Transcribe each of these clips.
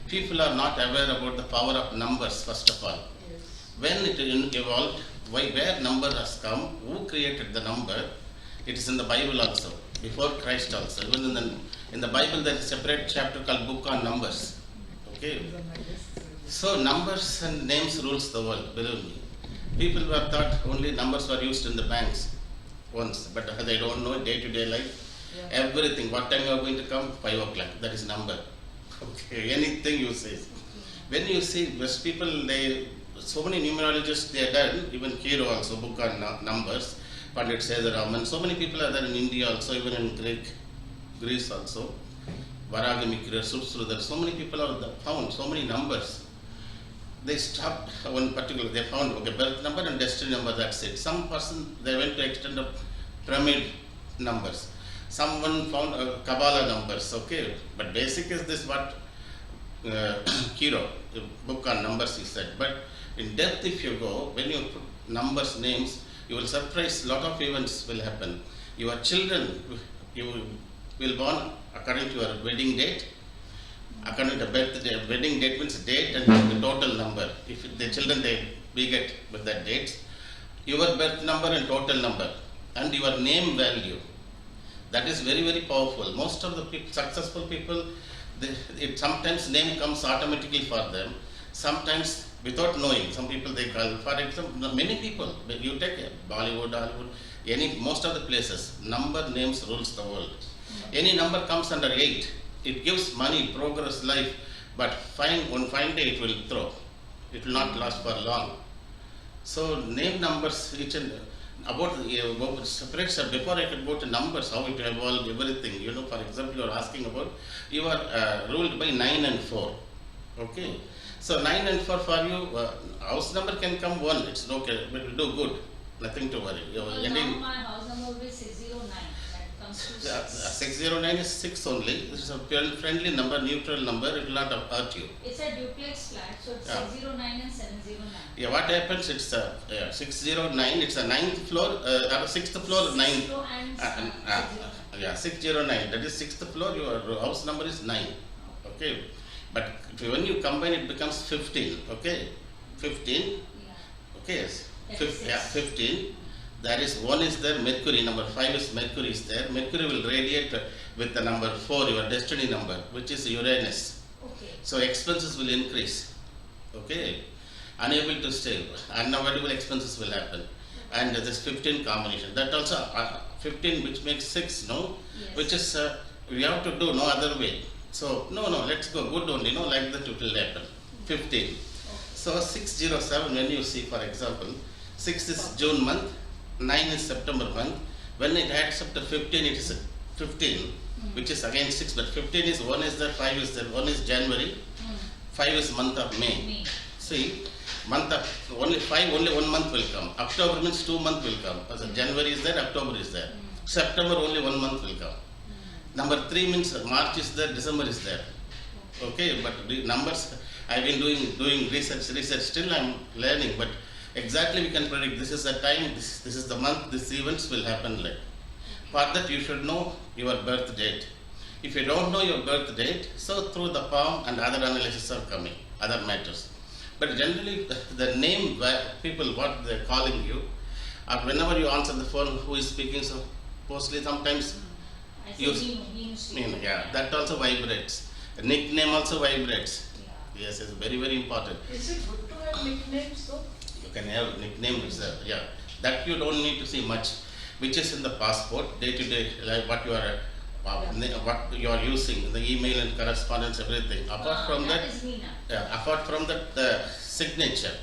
People are not aware about the power of numbers, first of all. Yes. When it evolved, where number has come, who created the number, it is in the Bible also, before Christ also. Even in the Bible there is a separate chapter called Book on Numbers. Okay. So numbers and names rules the world, believe me. People were thought only numbers were used in the banks once, but they don't know day-to-day life. Yeah. Everything, what time you are going to come? 5 o'clock, that is number. Okay, anything you say. When you see West people, so many numerologists they are done, even Kiro also, book on numbers, Pandit Setharaman, so many people are there in India also, even in Greece also, Varagamikra, Susrudar, so many people are found, so many numbers. They stopped one particular, they found okay, birth number and destiny number, that's it. Some person, they went to extend of pyramid numbers. Someone found Kabbalah numbers, okay. But basic is this what Kiro, book on numbers he said. But in depth if you go, when you put numbers, names, you will surprise, lot of events will happen. Your children, you will born according to your wedding date. According to birthday, wedding date means date and the total number. If the children they beget with that date, your birth number and total number and your name value. That is very, very powerful. Most of the successful people, it sometimes name comes automatically for them. Sometimes without knowing. Some people they call, for example, many people. You take Bollywood, Hollywood, most of the places, number names rules the world. Any number comes under 8. It gives money, progress, life, but one fine day it will throw. It will not last for long. So name numbers, each and about separate step before I could go to numbers, how it evolved, everything. You know, for example, you are asking about, you are ruled by 9 and 4. Okay. So 9 and 4 for you, house number can come 1, it's okay, but it will do good. Nothing to worry. Now my house number will be 609. That comes to 609 is 6 only. This is a friendly number, neutral number, it will not hurt you. It's a duplex flat, so it's 609 and 709. Yeah, what happens? It's 609, it's a 9th floor, 6th floor, 9th. Yeah, 609, that is 6th floor, your house number is 9. Okay. But when you combine it becomes 15, okay? 15, Yeah. okay, yes. 15. There is 1 is there, Mercury, number 5 is Mercury is there. Mercury will radiate with the number 4, your destiny number, which is Uranus. Okay. So expenses will increase, okay? Unable to stay, unavoidable expenses will happen. And this 15 combination, that also 15 which makes 6, no? Yes. Which is, we have to do no other way. So, no, let's go good only, no, like that it will happen. 15. Okay. So 607, when you see, for example, 6 is June month, 9 is September month. When it adds up to 15, it is 15, which is again 6, but 15 is 1 is there, 5 is there, 1 is January, 5 is month of May. See, month of only 5, only 1 month will come. October means 2 months will come. So January is there, October is there. September only 1 month will come. Number 3 means March is there, December is there. Okay, but the numbers, I've been doing research, still I'm learning, but exactly we can predict this is the time, this is the month, these events will happen like. For that you should know your birth date. If you don't know your birth date, so through the palm and other analysis are coming, other matters. But generally the name people what they're calling you, or whenever you answer the phone, who is speaking, so mostly sometimes yeah, that also vibrates. Nickname also vibrates. Yeah. Yes, it's very, very important. Is it good to have nicknames though? You can have nickname itself, yeah. That you don't need to see much, which is in the passport, day-to-day life, what you are using, the email and correspondence, everything. Apart from that, is Meena. apart from that, the signature,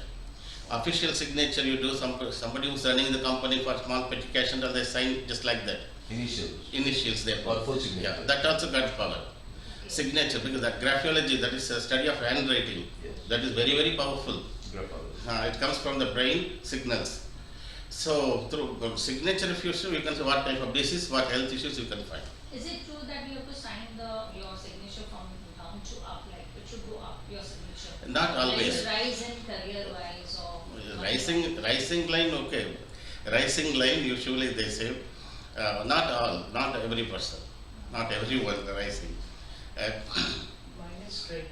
official signature you do, somebody who's running the company for small petty cash and they sign just like that. Initials they Or full signature. Yeah, that also got power. Signature, because that graphology, that is a study of handwriting. Yes. That is very, very powerful. Graphology. It comes from the brain signals. So through signature, if you see, you can see what type of disease, what health issues you can find. Is it true that you have to sign your signature from down to up, like it should go up, your signature? Not always. Like rise in career-wise or? Rising line, okay. Rising line, usually they say, not all, not every person, not everyone rising. Mine is straight.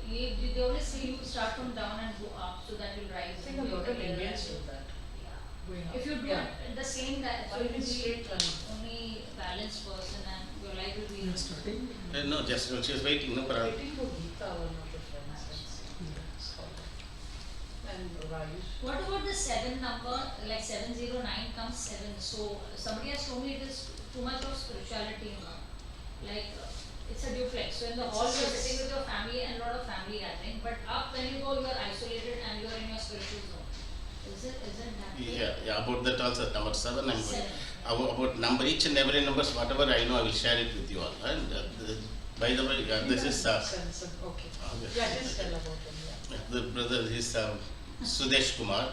They always say you start from down and go up, so that will rise. I think in a your lot of career Indians as do well. that. Yeah. Going up. If you do Yeah. it the same, that so Or you even will be straight line. only balanced person and your life will be. Starting. No, just she was waiting. No, for Waiting for Geeta, one of the friends. And Rajesh. What about the 7 number, like 709 comes 7, so somebody has told me it is too much of spirituality now. Like it's a duplex, so in the It's hall a you are six. sitting with your family and a lot of family gathering, but up when you go you are isolated and you are in your spiritual zone. Isn't that way? Yeah, about that also, number 7, I'm going. Seven. About number, each and every numbers, whatever I know, I will share it with you all. And by the way, this is Okay. Yeah, just tell about him, yeah. the brother, is Sudesh Kumar.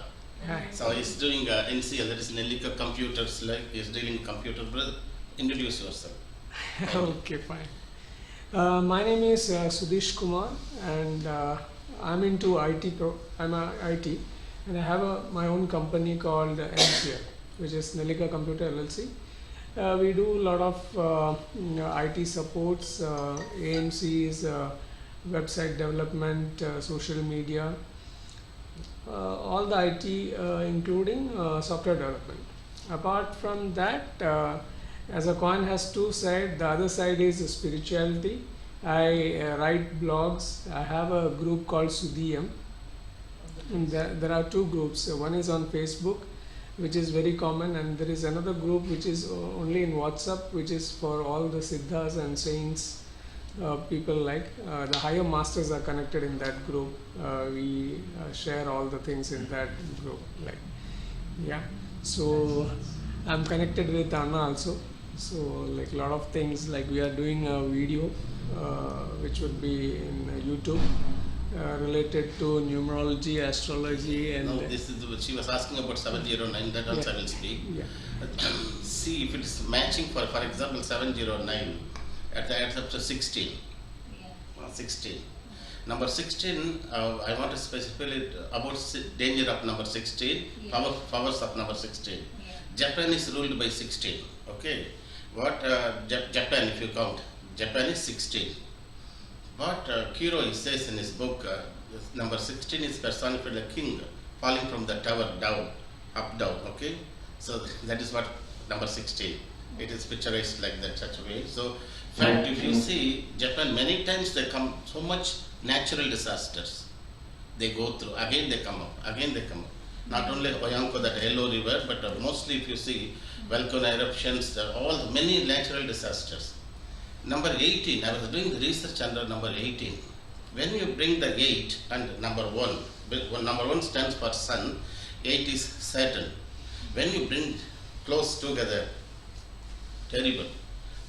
Hi. So he's doing NCL, that is Nellika Computers, like he's doing computer. Brother, introduce yourself. Okay, fine. My name is Sudesh Kumar, and I'm into IT. I'm a IT, and I have my own company called NCL, which is Nellika Computer LLC. We do a lot of IT supports, AMCs, website development, social media, all the IT, including software development. Apart from that, as a coin has two sides, the other side is spirituality. I write blogs. I have a group called Sudhiyam. And there are two groups. One is on Facebook, which is very common, and there is another group which is only in WhatsApp, which is for all the siddhas and saints. People like the higher masters are connected in that group. We share all the things in that group. Like, yeah. So I'm connected with Anna also. So like a lot of things, like we are doing a video which would be in YouTube related to numerology, astrology, and No, this is she was asking about 709. That also I will speak. yeah. See if it is matching for example 709 at the end of 16. Yeah. 16. Number 16, I want to specify it about danger of number 16, Yeah. powers of number 16. Yeah. Japan is ruled by 16. Okay, what Japan, if you count, Japan is 16. What Kiro says in his book, number 16 is personified like king falling from the tower down, up down. Okay, so that is what number 16. It is picturized like that, such a way. So, fact, if you see Japan, many times they come so much natural disasters. They go through, again they come up, again they come up. Not only Oyanko, that yellow river, but mostly if you see volcano eruptions, all many natural disasters. Number 18, I was doing the research under number 18. When you bring the 8 and number 1, number 1 stands for sun, 8 is Saturn. When you bring close together, terrible,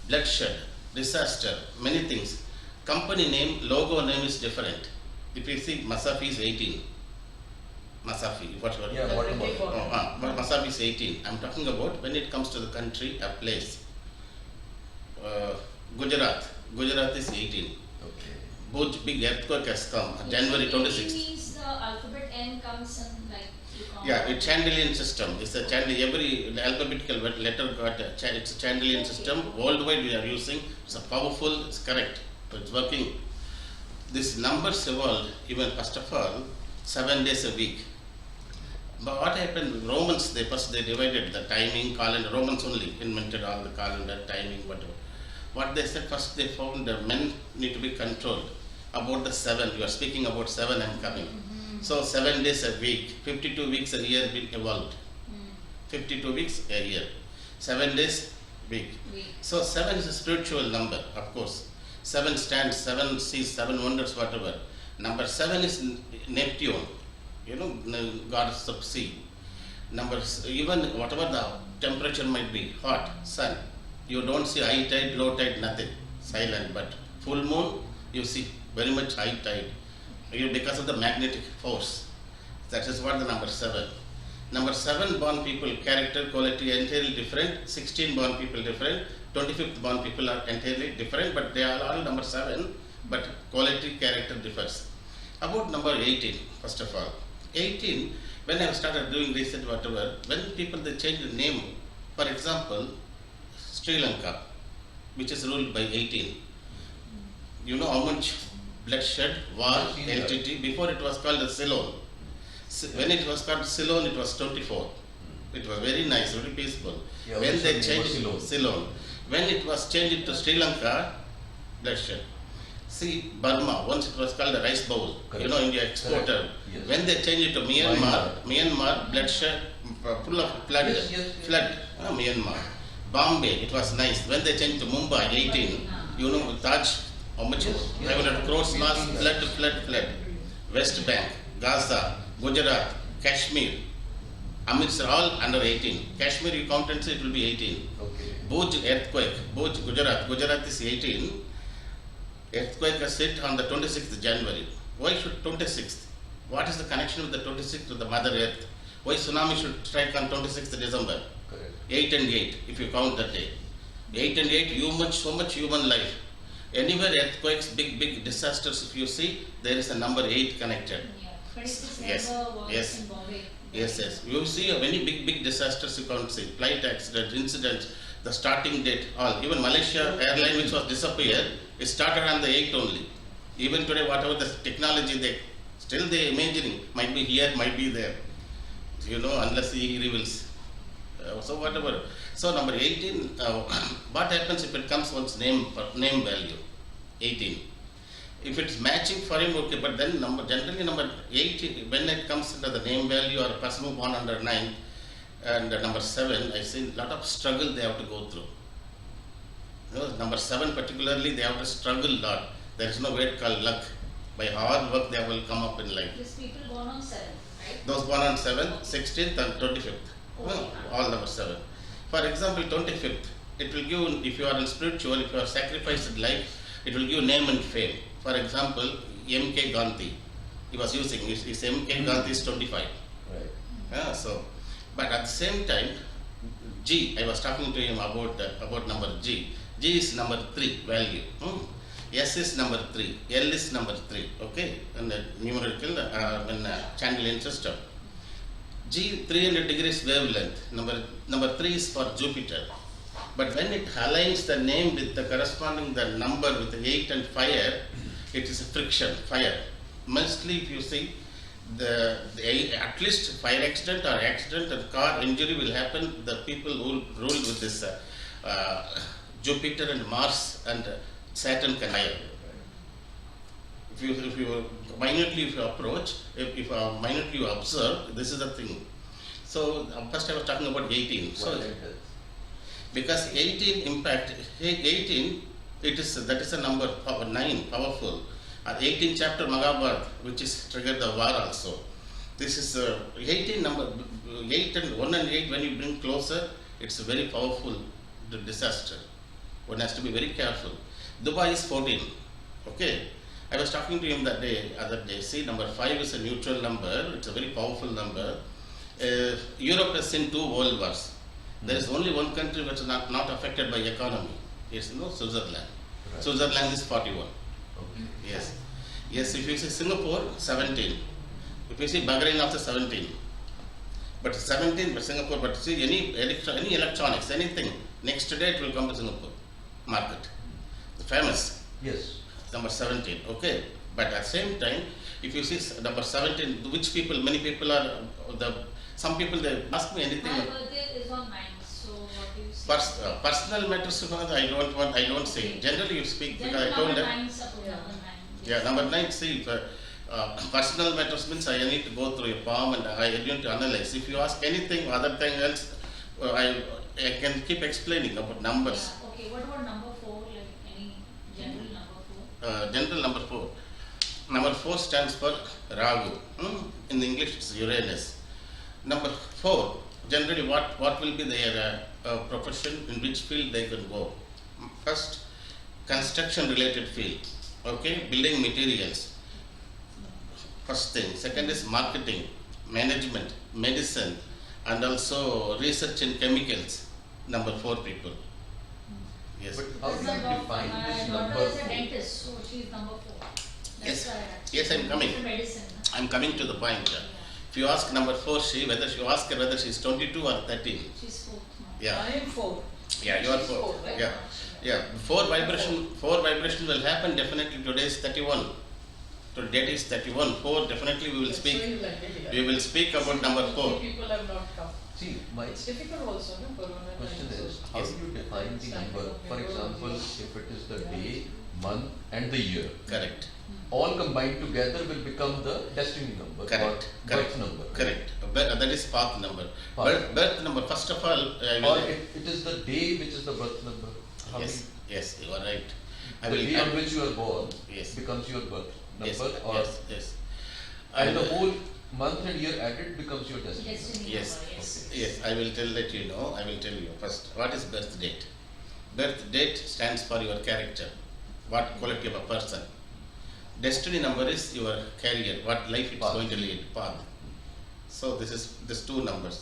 bloodshed, disaster, many things. Company name, logo name is different. If you see Masafi is 18. Masafi, whatever. Yeah, what about? But Masafi is 18. I'm talking about when it comes to the country, a place. Gujarat is 18. Okay. Both big earthquake has come, Okay, January so 26th. means the alphabet N comes in like you count. Yeah, it's Chandelian system. It's a Chandelian, every alphabetical letter got it's a Chandelian system. Worldwide we are using. It's a powerful, it's correct. It's working. This numbers evolved even first of all 7 days a week. But what happened? Romans, they divided the timing, calendar. Romans only invented all the calendar, timing, whatever. What they said first, they found the men need to be controlled. About the 7, you are speaking about 7, I'm coming. So 7 days a week, 52 weeks a year been evolved. 52 weeks a year, 7 days week. So 7 is a spiritual number, of course. 7 stands, 7 sees, 7 wonders, whatever. Number 7 is Neptune, goddess of sea. Even whatever the temperature might be, hot, sun. You don't see high tide, low tide, nothing, silent. But full moon, you see very much high tide. Because of the magnetic force. That is what the number 7. Number 7 born people, character, quality entirely different. 16 born people different. 25th born people are entirely different, but they are all number 7, but quality, character differs. About number 18, first of all. 18, when I started doing research, whatever, when people they change the name, for example, Sri Lanka, which is ruled by 18. You know how much bloodshed, war, LTT. Before it was called the Ceylon. When it was called Ceylon, it was 24. It was very nice, very peaceful. Yeah, When they originally it was changed Ceylon. Ceylon, when it was changed to Sri Lanka, bloodshed. See, Burma, once it was called a rice bowl, Correct. India exporter. Correct. Yes. When they changed it to Myanmar, bloodshed, full of flood, Yes, yes, yes. flood, Myanmar. Bombay, it was nice. When they changed to Mumbai, 18, Taj, how much? Yes, yes. 500 crores Yes, lost, yes. flood. West Bank, Gaza, Gujarat, Kashmir, Amritsar, all under 18. Kashmir, you count and say it will be 18. Okay. Bhuj earthquake, Bhuj, Gujarat is 18. Earthquake has hit on the 26th January. Why should 26th? What is the connection with the 26th to the Mother Earth? Why tsunami should strike on 26th December? Correct. 8 and 8, if you count that day. 8 and 8, so much human life. Anywhere earthquakes, big disasters, if you see, there is a number 8 connected. Yeah, 26 Yes, never was yes. in Bombay. Yes. You see many big disasters you can't see. Flight accidents, incidents, the starting date, all. Even Malaysia airline which was disappeared, it started on the 8th only. Even today, whatever the technology they imagining, might be here, might be there. Unless he reveals. So whatever. So number 18, what happens if it comes one's name value? 18. If it's matching for him, okay, but then generally number 18, when it comes into the name value or a person who born under 9 and number 7, I see a lot of struggle they have to go through. Number 7 particularly, they have to struggle a lot. There is no word called luck. By hard work, they will come up in life. These people born on 7, right? Those born on 7th, 16th and 25th. Okay. All number 7. For example, 25th, it will give, if you are in spiritual, if you are sacrificed life, it will give name and fame. For example, M.K. Gandhi, he was using, his M.K. Gandhi is 25. Right. But at the same time, G, I was talking to him about number G. G is number 3 value. S is number 3, L is number 3, okay, and the numerical Chandelian system. G 300 degrees wavelength, number 3 is for Jupiter. But when it aligns the name with the corresponding the number with the 8 and fire, it is a friction, fire. Mostly if you see, at least fire accident or accident and car injury will happen, the people who rule with this Jupiter and Mars and Saturn conjunction. If you minutely approach, if minutely you observe, this is the thing. So first I was talking about 18. So because 18 impact, 18, that is a number 9, powerful. 18 chapter Mahabharata, which is triggered the war also. This is 18 number 8 and 1 and 8. When you bring closer, it's a very powerful disaster. One has to be very careful. Dubai is 14. Okay. I was talking to him other day. See, number 5 is a neutral number. It's a very powerful number. Europe has seen 2 world wars. There is only one country which is not affected by economy. It's Switzerland. Right. Switzerland is 41. Okay. Yes. If you see Singapore, 17. If you see Bahrain, also 17. But 17, but Singapore. But see any electronics, anything. Next day it will come to Singapore market. The famous. Yes. Number 17, okay. But at the same time, if you see number 17, many people are, some people they ask me anything. My birthday is on 9, so what do you say? Personal matters, I don't say. Generally you speak, Then because I told number them. 9, suppose Yeah. number 9. Yeah, number 9, see, personal matters means I need to go through a palm and I need to analyze. If you ask anything, other thing else, I can keep explaining about numbers. Yeah, okay, what about number 4, like any general number 4? General number 4. Number 4 stands for Rahu. In English it's Uranus. Number 4, generally what will be their profession, in which field they can go. First, construction related field. Okay, building materials. First thing. Second is marketing, management, medicine, and also research in chemicals. Number 4 people. Yes. But how do you define this My number? daughter is a dentist, so she is number 4. That's Yes. why I asked. Yes, I'm coming. It's a medicine. I'm coming to the point. Yeah. If you ask number 4, whether you ask her whether she's 22 or 13. She's 4th now. Yeah. I am 4. Yeah, you are She's 4. right? Yeah. 4 vibration will happen definitely. Today is 31. So date is 31. 4 definitely we will That's speak. why you like it, We will speak about number 4. People have not come. See, my It's difficult also, no? Corona question time, is, so- how do you define the number? For example, if it is the day, month and the year, Correct. all combined together will become the destiny number or Correct. birth Correct. number. Correct. That is path number. Path. Birth number. First of all, I will. Or it is the day which is the birth number. How Yes. Yes. You are right. I the will day come. on which you are born Yes. becomes your birth Yes. number, or Yes. Yes. and the will- whole month and year added becomes your destiny. Destiny Yes. number, yes. Yes, I will let you know. I will tell you first. What is birth date? Birth date stands for your character, what quality of a person. Destiny number is your career, what life it's Path. going to lead, path. So this is these two numbers.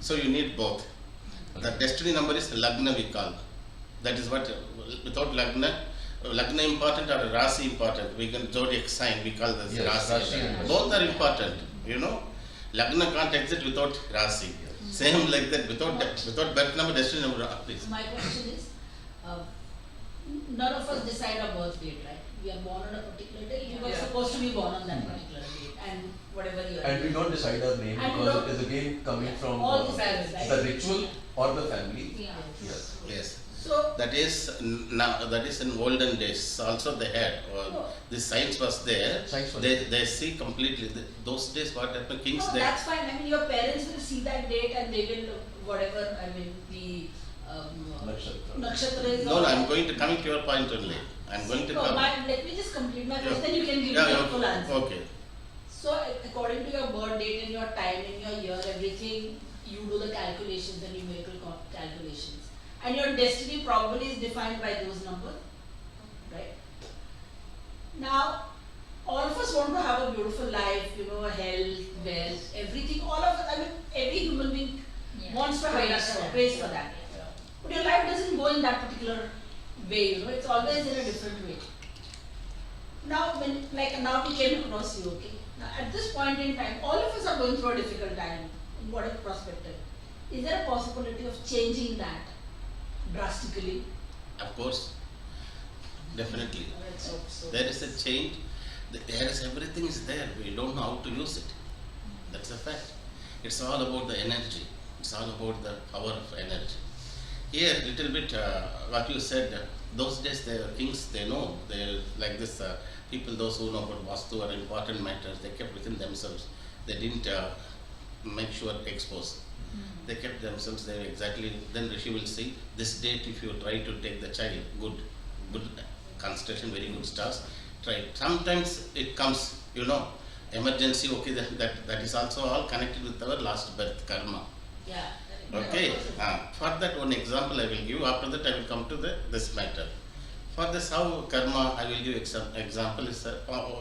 So you need both. The destiny number is lagna we call. That is what without lagna important or rasi important. We can zodiac sign we call this Yes, rasi. Rasi and Both are important. You know, lagna can't exist without rasi. Same like that without birth number, destiny number. Please. My question is, none of us decide our birth date, right? We are born on a particular day, you were Yeah. supposed to be born on that particular date, and whatever year. And we don't decide our name And we because don't- it is again coming from all the families, right? the ritual or the family. Yeah. Yes. Yes. So, That is now. That is in olden days. Also they had. Oh. The science was there. Science was They see completely. Those days what happened? Kings no, they. that's fine, I mean, your parents will see that date and they will, whatever, I mean, the Nakshatra. nakshatra is. No, no. I'm going to coming to your point only. I'm going to No, come. let me just complete my Yeah. question, then you can give Yeah, me a yeah, full answer. Okay. So according to your birth date and your time and your year, everything, you do the calculations, the numerical calculations. And your destiny probably is defined by those numbers, right? Now, all of us want to have a beautiful life, you know, health, wealth, everything, all of us, I mean, every human being Yeah. wants to have Praise that, for praise for that. But your life doesn't go in that particular way, you know, it's always in a different way. Now, now we came across you, okay? Now, at this point in time, all of us are going through a difficult time, in whatever perspective. Is there a possibility of changing that drastically? Of course. Definitely. Let's hope so. There is a change. There is everything is there. We don't know how to use it. That's a fact. It's all about the energy. It's all about the power of energy. Here, little bit what you said. Those days, the kings they know they like this. People, those who know about vastu or important matters, they kept within themselves. They didn't make sure expose. They kept themselves there exactly. Then Rishi will see this date. If you try to take the child, good constellation, very good stars. Try. Sometimes it comes, you know, emergency. Okay, that is also all connected with our last birth karma. Yeah. Okay. For that one example I will give. After that I will come to this matter. For this how karma I will give example is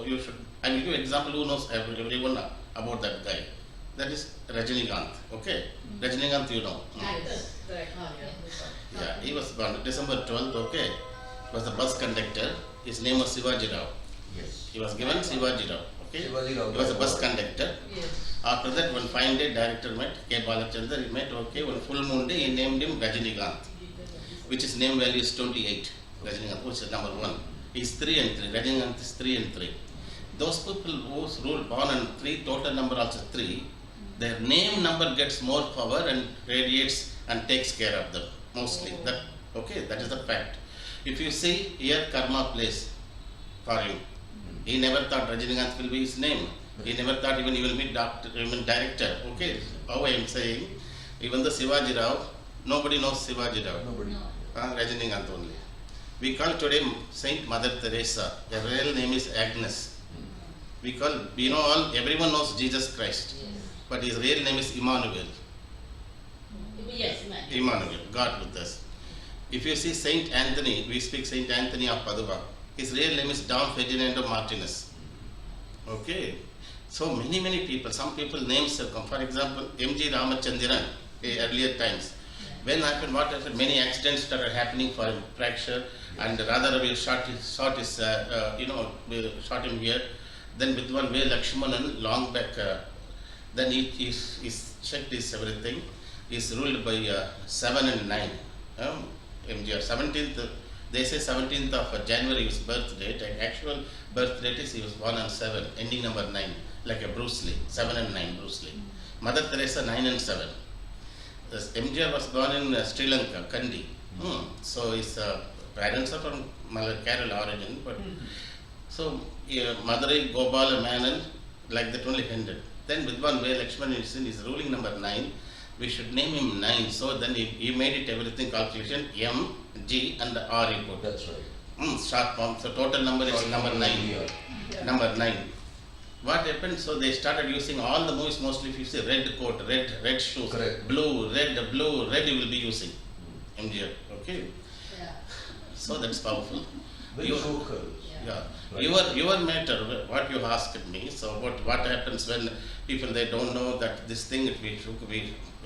you should I will give example who knows everyone about that guy. That is Rajinikanth. Okay. Rajinikanth you know. Actors. Correct. Yeah, he was born December 12th, okay. He was a bus conductor. His name was Shivaji Rao. Yes. He was given Shivaji Rao, okay. Shivaji Rao He was a bus was- conductor. Yes. After that, one fine day, director met, K. Balachandra, he met, okay, one full moon day, he named him Rajinikanth, which his name value is 28. Rajinikanth, which is number 1. He's 3 and 3. Rajinikanth is 3 and 3. Those people who rule born on 3, total number also 3, their name number gets more power and radiates and takes care of them, mostly. That okay, that is the fact. If you see here, karma plays for him. He never thought Rajinikanth will be his name. He never thought even he will be director. Okay, how I am saying, even the Shivaji Rao, nobody knows Shivaji Rao. Nobody. Rajinikanth only. We call today Saint Mother Teresa. Her real name is Agnes. We call, everyone knows Jesus Christ, but his real name is Emmanuel. Yes, man. Emmanuel, God with us. If you see Saint Anthony, we speak Saint Anthony of Padua. His real name is Don Ferdinando Martinez. Okay. So many people, some people names have come. For example, M.G. Ramachandran, earlier times. When happened, what happened? Many accidents started happening for him, fracture, and rather we shot his, we shot him here. Then with one way Lakshmanan, long back, then he checked his everything. He is ruled by 7 and 9. MGR 17th They say 17th of January is birth date, and actual birth date is he was born on 7, ending number 9, like a Bruce Lee, 7 and 9 Bruce Lee. Mother Teresa 9 and 7. This MGR was born in Sri Lanka, Kandy. So his parents are from Kerala origin, but so Madurai, Gopala, Menon, like that only ended. Then Vidwan Way Lakshman is ruling number 9. We should name him 9. So then he made it everything calculation M, G and R he put. That's right. Short form. So total number is number 9. Yeah. Number 9. What happened? So they started using all the movies, mostly if you say red coat, red shoes, Correct. blue, red you will be using. MGR. Okay. Yeah. So that's powerful. Very You- short curls. Yeah. Right. Your matter, what you asked me, so what happens when people they don't know that this thing we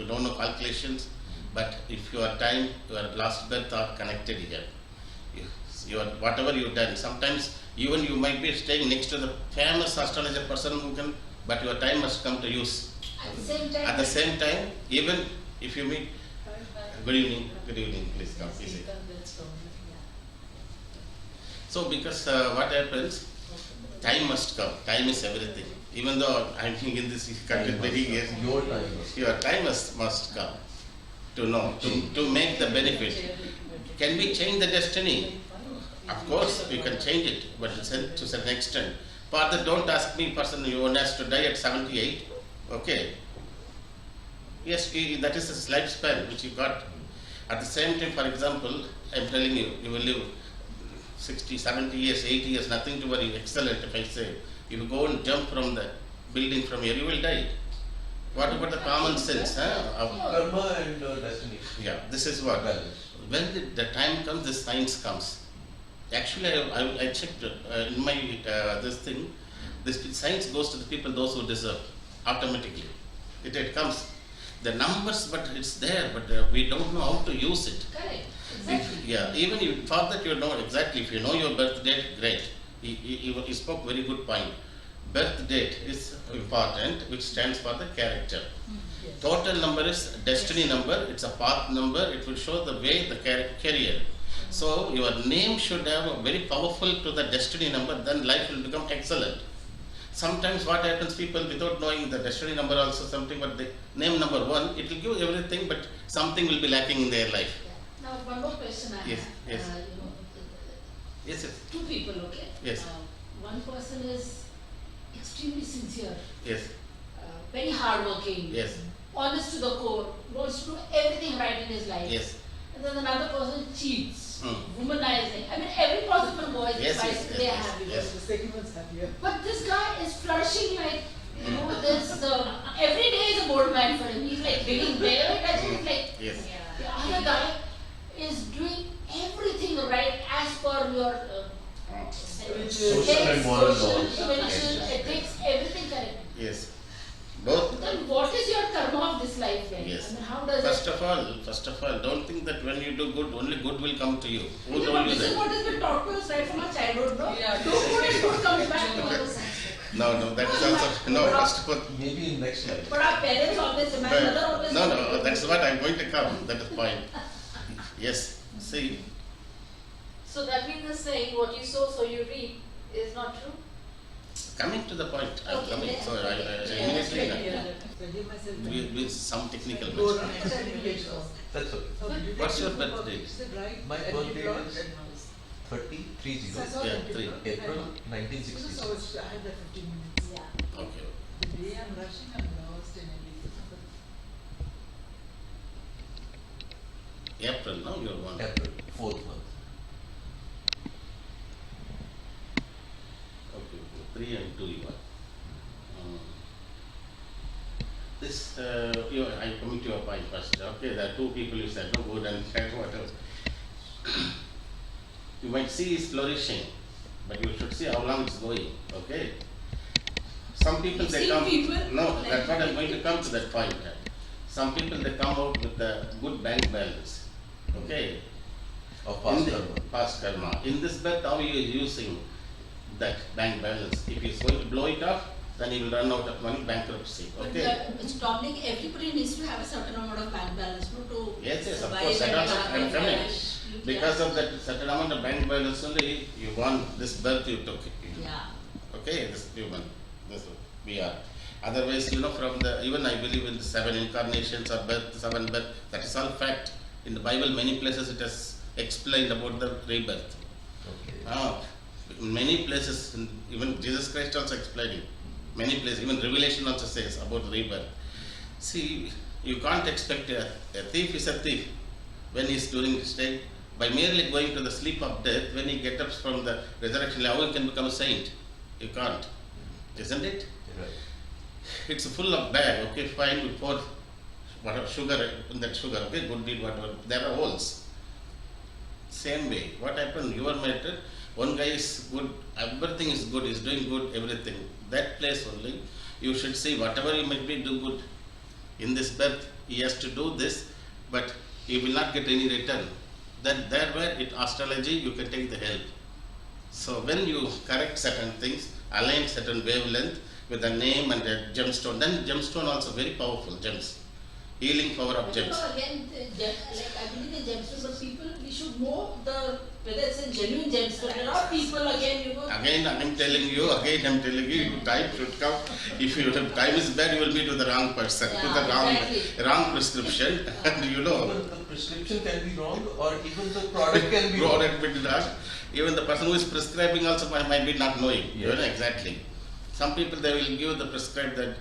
don't know calculations, but if your time, your last birth are connected here. Your whatever you've done, sometimes even you might be staying next to the famous astrologer person who can, but your time must come to use. At the same time. At the same time, even if you meet, good evening, please come, easy. So because what happens, time must come. Time is everything. Even though I'm in this country very years, Your time must your time must come to know, to make the benefit. Can we change the destiny? Of course, we can change it, but to a certain extent. Father, don't ask me, person, you want us to die at 78. Okay. Yes, that is the lifespan which you got. At the same time, for example, I'm telling you, you will live 60, 70 years, 80 years, nothing to worry, excellent if I say. If you go and jump from the building from here, you will die. What about the common sense? karma and destiny. Yeah, this is what. Balance. When the time comes, the science comes. Actually, I checked in my this thing. This science goes to the people, those who deserve, automatically. It comes. The numbers, but it's there, but we don't know how to use it. Correct. Exactly. Yeah, even if for that you know exactly, if you know your birth date, great. He spoke very good point. Birth date is important, which stands for the character. Yes. Total number is destiny number, it's a path number, it will show the way, the career. So your name should have a very powerful to the destiny number, then life will become excellent. Sometimes what happens, people without knowing the destiny number also something, but the name number 1, it will give everything, but something will be lacking in their life. Now, one more question I Yes, have. yes. Yes, yes, Two people, okay? Yes. One person is extremely sincere, yes, very hardworking, yes, honest to the core, wants to do everything right in his life. yes. And then another person cheats, Hmm. womanizing. I mean, every possible voice Yes, tries yes, they yes, have. yes, Because yes. The second one's happier. But this guy is flourishing like, you know, this, every day is a bold man for him. He's like digging there, and he's like, Yes. the other guy is doing everything right as per your Social and moral laws. convention, ethics, everything correct. Yes. Both. Then what is your karma of this life then? Yes. I mean, how does First it? of all, don't think that when you do good, only good will come to you. Who Yeah, told but you this is that? what has been taught to us right from our childhood, no? Yeah. Do good and good comes back to us. No, that is also, no, first of all. Maybe in next life. But our parents always, my mother always. No, that's what I'm going to come, that is point. Yes, see, So that means the saying, what you sow, so you reap, is not true? coming to the point, I'm Okay, coming, yeah. so I Yeah. immediately, So give myself time. with some technical Go on, mention. next time later on. That's okay. So did you What's take your the birth book? date? Is it right? My And birth you date brought is that house. 30, So I saw Yeah, that three. paper. April So 1966. I had that 15 minutes. Yeah. Okay, The day I'm rushing, I'm lost in everything. April, no, you're one. April, 4th month. Okay, 3 and 2 you are. This, I'm coming to your point first, okay, there are two people you said, no good and bad, whatever. You might see it's flourishing, but you should see how long it's going, okay? Some people You've they seen come, people no, like- that's what I'm going to come to that point. Some people they come out with the good bank balance, okay? Of In past the- karma. Past karma. In this birth, how you are using that bank balance? If he's going to blow it off, then he will run out of money, bankruptcy, But okay? it's Dominic, everybody needs to have a certain amount of bank balance, no, to Yes, yes, of survive course, and that also have I'm a coming. marriage. You Because of that certain amount of bank balance only, you want this birth you took. Yeah. Okay, this human, this we are. Otherwise, from the, even I believe in the 7 incarnations of birth, 7 birth, that is all fact. In the Bible, many places it has explained about the rebirth. Okay. In many places, even Jesus Christ also explaining. Many places, even Revelation also says about rebirth. See, you can't expect a thief is a thief when he is during his day. By merely going to the sleep of death, when he gets up from the resurrection, how he can become a saint? You can't. Isn't it? Right. It's full of bag, okay, fine, we pour whatever sugar in that sugar, okay, good deed, whatever, there are holes. Same way, what happened, your method, one guy is good, everything is good, is doing good, everything. That place only, you should see whatever you might be, do good. In this birth, he has to do this, but he will not get any return. Then there where it astrology, you can take the help. So when you correct certain things, align certain wavelength with a name and a gemstone, then gemstone also very powerful gems. Healing power of gems. Again, like I believe in gemstones, but people, we should know whether it's a genuine gemstone. There are people again, Again, I'm telling you, time should come. If your time is bad, you will meet with the wrong person, Yeah, with the exactly. wrong prescription, and Even the prescription can be wrong, or even the product can be wrong. product will be wrong. Even the person who is prescribing also might be not knowing, Yes. exactly. Some people, they will give the prescribed that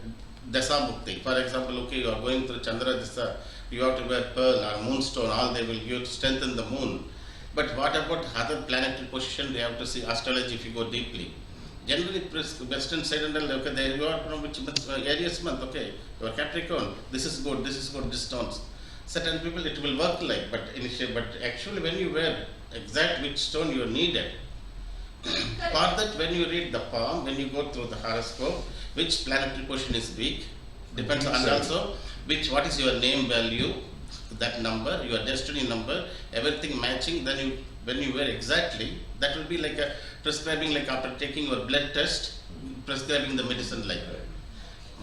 Dasa Mukti. For example, okay, you are going through Chandra Dasa, you have to wear pearl or moonstone, all they will give to strengthen the moon. But what about other planetary position? They have to see astrology if you go deeply. Generally, Western side and all, okay, there you are from which month, Aries month, okay, you are Capricorn, this is good, this stones. Certain people it will work like, but actually when you wear exact which stone you needed, for that when you read the palm, when you go through the horoscope, which planetary position is weak, depends on, and also what is your name value, that number, your destiny number, everything matching, then when you wear exactly, that will be like a prescribing, like after taking your blood test, prescribing the medicine like that.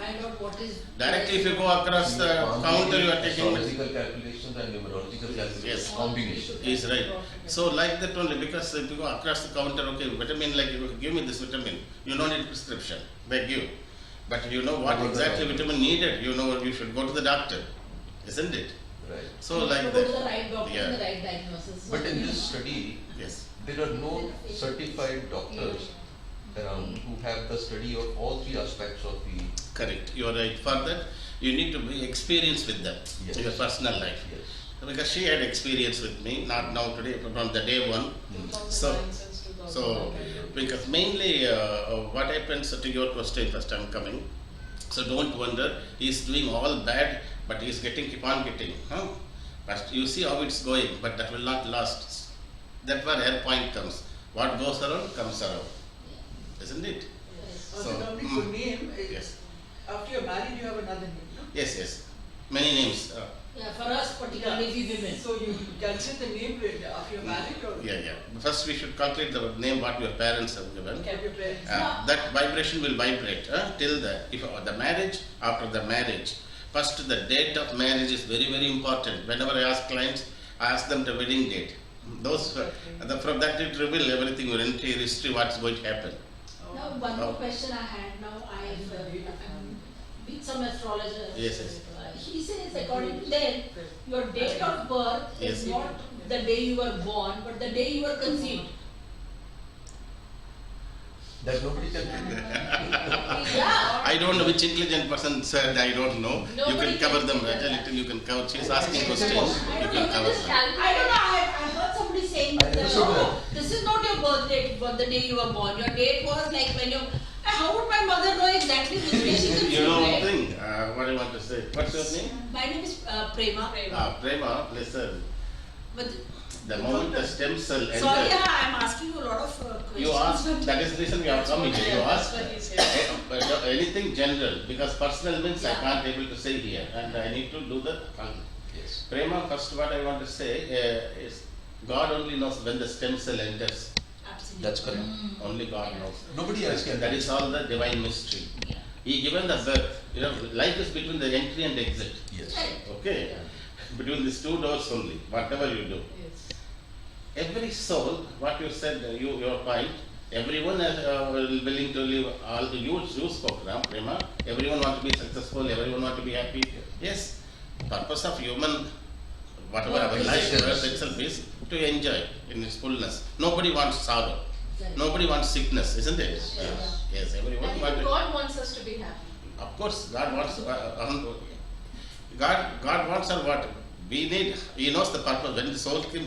find out what is Directly if you go across the counter, you are taking astrological calculations and numerological calculations. Yes. Combination. is right. So like that only, because if you go across the counter, okay, vitamin, like you give me this vitamin, you don't need prescription, they give. But you know what exactly vitamin needed, you should go to the doctor, isn't it? Right. So like go to the that. right doctor Yeah. and the right diagnosis. But in this study, Yes. there are no certified doctors around who have the study of all 3 aspects of the. Correct, you are right. For that, you need to be experienced with them Yes. in your personal life. Yes. Because she had experience with me, not now today, but from the day one. So, because mainly what happens to your question, first I'm coming. So don't wonder, he's doing all bad, but he's keep on getting. Huh? But you see how it's going, but that will not last. That's where her point comes. What goes around comes around. Isn't it? So Dominic, your name is, Yes. after you're married, you have another name, no? Yes. Many names. Yeah, for us particularly we women. So you calculate the name after you're married or? Yeah. First we should calculate the name what your parents have given. Okay, your parents. That vibration will vibrate till the marriage, after the marriage. First, the date of marriage is very, very important. Whenever I ask clients, I ask them the wedding date. Those from that it reveal everything, your entire history, what's going to happen. Now one more question I had now, I'm with some astrologer. Yes. He says according to them, your date of birth is Yes. not the day you were born, but the day you were conceived. That nobody can predict. Yeah. I don't know which intelligent person said, I don't know. You Nobody can cover can them, do a that. little you can cover. She's asking I questions, don't you know, can you cover just them. I don't know, I heard somebody saying I that, understood oh, this is not your birth date, but the day you were born. Your date was like when you. How would my mother know exactly which day she conceived? You know one right? thing, what do you want to say? What's your name? My name is Prema. Prema, listen. But The moment the stem cell enters, sorry, I'm asking you a lot of questions. you ask, that is the reason we are coming here. You ask anything general, because personal means I Yeah. can't able to say here, and I need to do the Yes. Prema. First, what I want to say is God only knows when the stem cell enters. Absolutely. That's correct. Only God knows. Nobody else can. That is all the divine mystery. Yeah. He given the birth. Life is between the entry and exit. Yes. Right. Okay, between these 2 doors only. Whatever you do. Yes. every soul, what you said, your point, everyone is willing to live all the you spoke, Ram, Prema. Everyone want to be successful, everyone want to be happy. Yes, purpose of human, whatever our life itself is, to enjoy in its fullness. Nobody wants sorrow. Nobody wants sickness, isn't it? Yes, everyone And wants even it. God wants us to be happy. Of course, God wants. God wants our what? We need. He knows the purpose. When the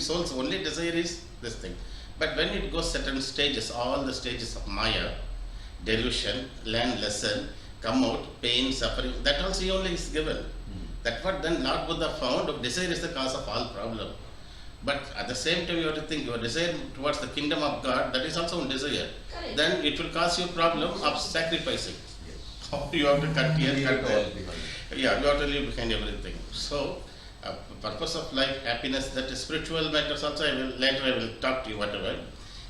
soul's only desire is this thing. But when it goes certain stages, all the stages of Maya, delusion, learn lesson, come out, pain, suffering. That also he only is given. That what then Lord Buddha found. Desire is the cause of all problem. But at the same time, you have to think your desire towards the kingdom of God. That is also a desire. Correct. Then it will cause you problem of sacrificing. You have to cut here, Leave cut it there. all behind. Yeah, you have to leave behind everything. So, purpose of life, happiness, that is spiritual matters also. Later I will talk to you whatever.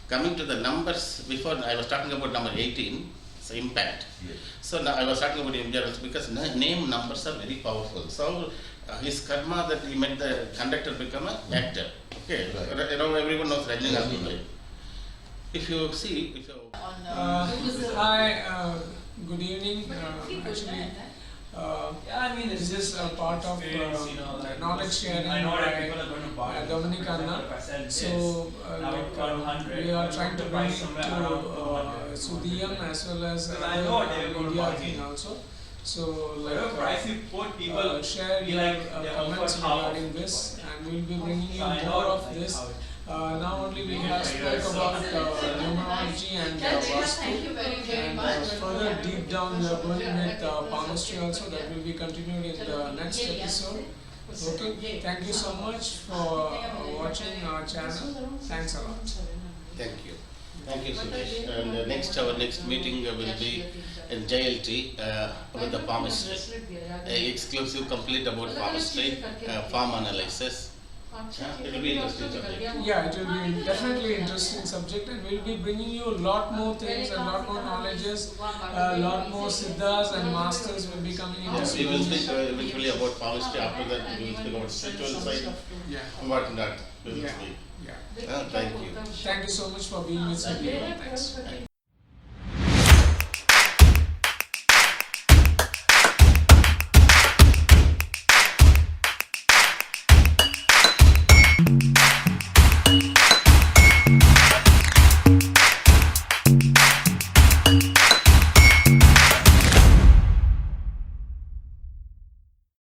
Coming to the numbers, before I was talking about number 18, it's impact. Yes. So now I was talking about endurance because name numbers are very powerful. So his karma that he made the conductor become an actor. Okay, Right. you know everyone knows Rajini. Rajini. If you see, if you Hi, good evening. Actually, this is a part of knowledge sharing by Dominic Anna. So, we are trying to bring it to Sudhiyam as well as media thing also. So, share your comments regarding this, and we'll be bringing you more of this. Now only we have spoke about numerology and Vastu, Thank you very, very and much. further deep down we are going with palmistry also. That will be continued in the next episode. Okay, thank you so much for watching our channel. Thanks a lot. thank you. Thank you, Suresh. And our next meeting will be in JLT with the palmistry. Exclusive, complete about palmistry, farm analysis. It will be interesting subject. Yeah, it will be definitely interesting subject, and we'll be bringing you a lot more things and lot more knowledges, a lot more siddhas and masters will be coming into We will Sudhiyam. speak eventually about palmistry. After that, we will speak about spiritual side. Yeah, What not? We will yeah, speak. yeah. Thank you. Thank you so much for being with Sudhiyam. Thanks.